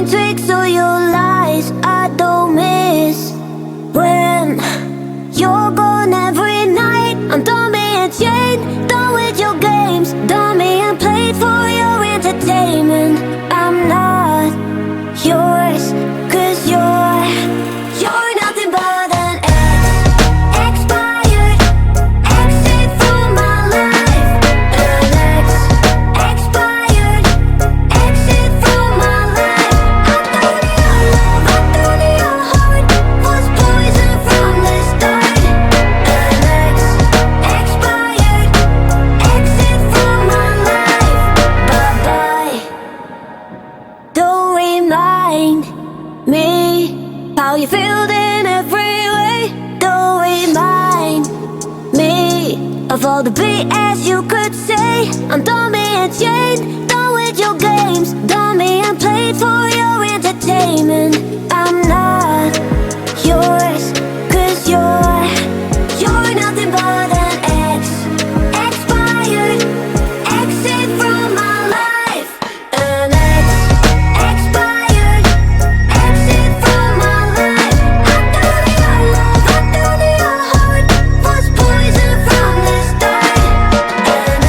mind tricks or your lies I don't miss. When you're gone every night, I'm done being chained, done with your games, done being played for your entertainment. I'm not yours, 'cause you're nothing but an expired exit from my life. An expired exit from my life. I thought your love, I thought your heart was poison from the start. An expired exit from my life. Bye-bye. Don't remind me how you feel in every way. Don't remind me of all the BS you could say. I'm done being chained, done with your games, done being played for your entertainment. I'm not yours, 'cause you're nothing but an expired exit from my life. An expired exit from my life. I thought your love, I thought your heart was poison from the start. An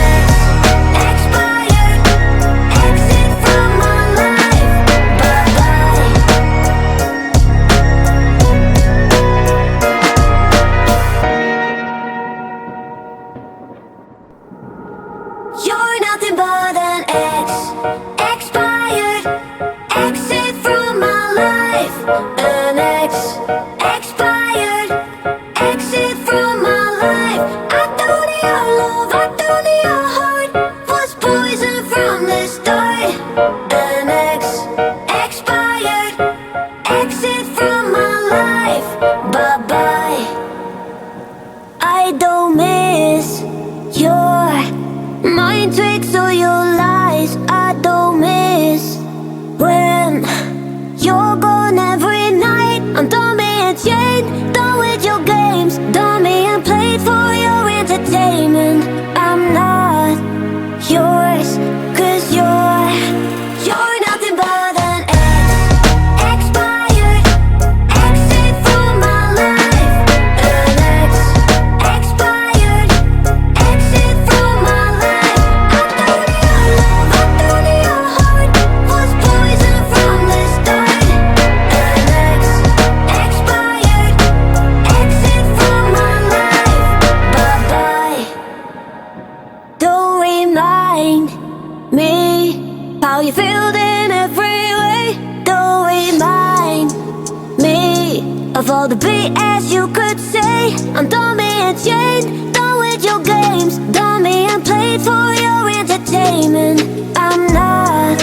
expired exit from my life. Bye-bye. You're nothing but an expired exit from my life. An expired exit from my life. I thought your love, I thought your heart was poison from the start. An expired exit from my life. Bye-bye. I don't miss your mind tricks or your lies I don't miss. When you're gone every night, I'm done being chained, done with your games, done being played for your entertainment. I'm not yours, 'cause you're nothing but an expired exit from my life. An expired exit from my life. I thought your love, I thought your heart was poison from the start. An expired exit from my life. Bye-bye. Don't remind me how you feel in every way. Don't remind me of all the BS you could say. I'm done being chained, done with your games, done being played for your entertainment. I'm not